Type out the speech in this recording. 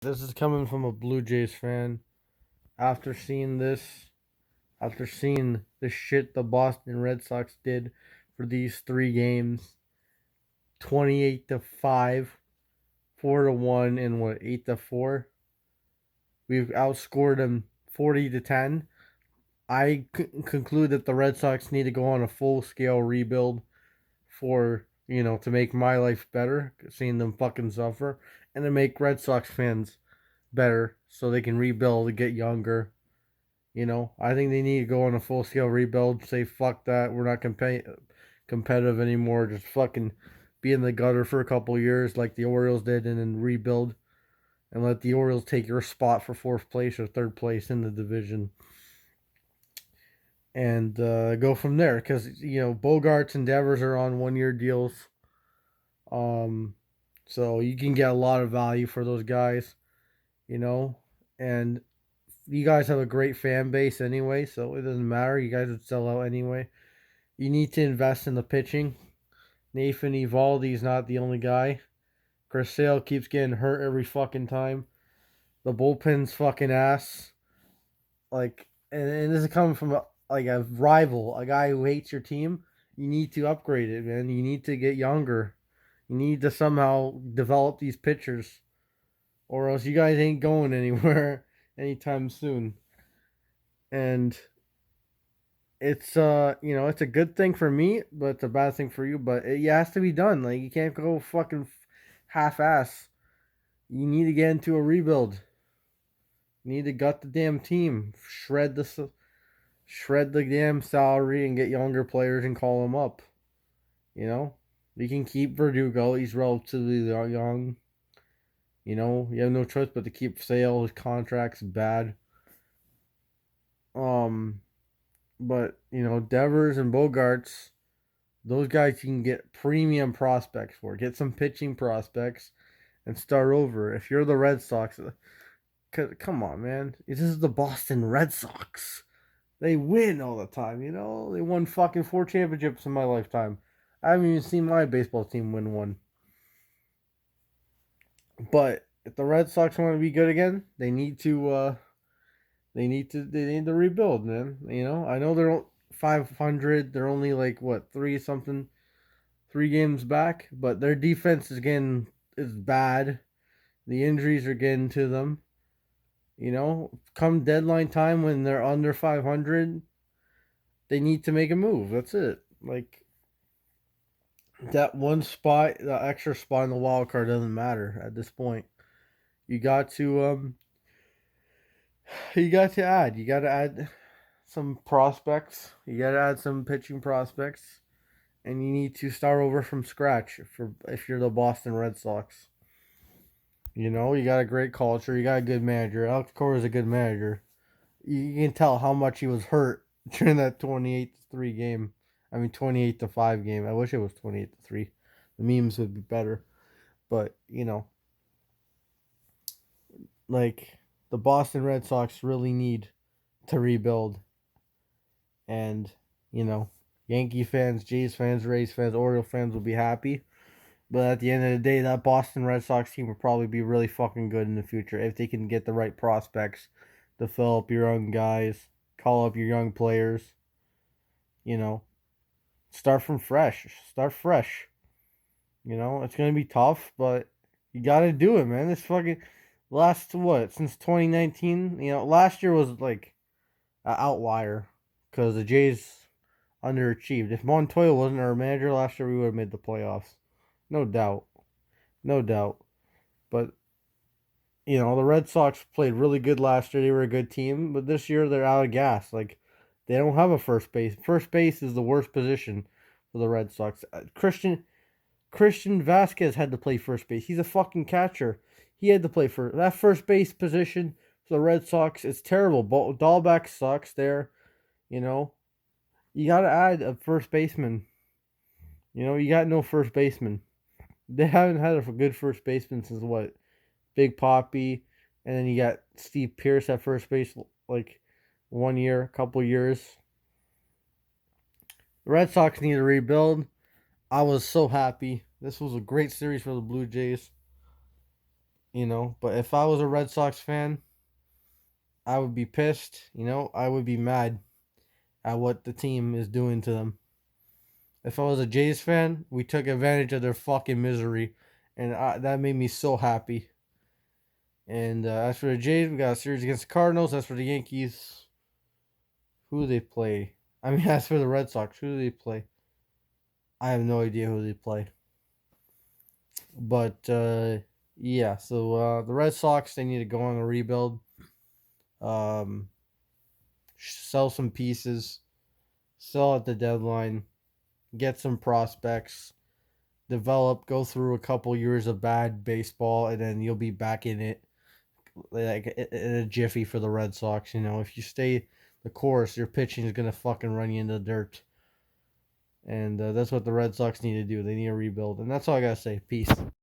This is coming from a Blue Jays fan. After seeing this, after seeing the shit the Boston Red Sox did for these 3 games, 28-5, 4-1, and what, 8-4. We've outscored them 40-10. I conclude that the Red Sox need to go on a full scale rebuild for to make my life better, seeing them fucking suffer, and to make Red Sox fans better so they can rebuild and get younger. I think they need to go on a full scale rebuild. Say fuck that, we're not competitive anymore. Just fucking be in the gutter for a couple years like the Orioles did, and then rebuild and let the Orioles take your spot for fourth place or third place in the division, and go from there. Because Bogarts and Devers are on 1 year deals, so you can get a lot of value for those guys. You know, and you guys have a great fan base anyway, so it doesn't matter. You guys would sell out anyway. You need to invest in the pitching. Nathan Evaldi's not the only guy. Chris Sale keeps getting hurt every fucking time. The bullpen's fucking ass. And this is coming from a rival, a guy who hates your team. You need to upgrade it, man. You need to get younger. You need to somehow develop these pitchers, or else you guys ain't going anywhere anytime soon. And it's a good thing for me, but it's a bad thing for you. But it has to be done. Like, you can't go fucking half ass. You need to get into a rebuild. You need to gut the damn team, shred the damn salary, and get younger players and call them up. You know, you can keep Verdugo. He's relatively young. You have no choice but to keep Sale. His contract's bad. Um, but Devers and Bogarts, those guys you can get premium prospects for. Get some pitching prospects and start over. If you're the Red Sox, come on, man. This is the Boston Red Sox. They win all the time, They won fucking 4 championships in my lifetime. I haven't even seen my baseball team win one. But if the Red Sox want to be good again, they need to rebuild, man. I know they're 500. They're only like what, three something, 3 games back, but their defense is bad. The injuries are getting to them. Come deadline time when they're under 500, they need to make a move. That's it. Like, that one spot, the extra spot in the wild card doesn't matter at this point. You got to you got to add some prospects. You got to add some pitching prospects, and you need to start over from scratch for if you're the Boston Red Sox. You got a great culture. You got a good manager. Alex Cora is a good manager. You can tell how much he was hurt during that 28-3 game. I mean, 28-5 game. I wish it was 28-3. The memes would be better. But, like, the Boston Red Sox really need to rebuild. And, Yankee fans, Jays fans, Rays fans, Oriole fans will be happy. But at the end of the day, that Boston Red Sox team will probably be really fucking good in the future if they can get the right prospects, develop your young guys, call up your young players. You know, start from fresh. Start fresh. It's gonna be tough, but you gotta do it, man. This fucking last what since 2019. Last year was like an outlier because the Jays underachieved. If Montoya wasn't our manager last year, we would have made the playoffs, no doubt, no doubt. But the Red Sox played really good last year. They were a good team, but this year they're out of gas. Like, they don't have a first base. First base is the worst position for the Red Sox. Christian Vasquez had to play first base. He's a fucking catcher. He had to play for that first base position for the Red Sox. It's terrible. Dahlbeck sucks there. You know, you got to add a first baseman. You got no first baseman. They haven't had a good first baseman since what? Big Poppy, and then you got Steve Pierce at first base, like 1 year, couple years. The Red Sox need to rebuild. I was so happy. This was a great series for the Blue Jays. But if I was a Red Sox fan, I would be pissed. I would be mad at what the team is doing to them. If I was a Jays fan, we took advantage of their fucking misery, and that made me so happy. And as for the Jays, we got a series against the Cardinals. As for the Yankees, who do they play? I mean, as for the Red Sox, who do they play? I have no idea who they play. But yeah, so the Red Sox, they need to go on a rebuild. Um, Sell some pieces, sell at the deadline, get some prospects, develop, go through a couple years of bad baseball, and then you'll be back in it like in a jiffy for the Red Sox. If you stay the course, your pitching is gonna fucking run you in the dirt, and that's what the Red Sox need to do. They need to rebuild, and that's all I gotta say. Peace.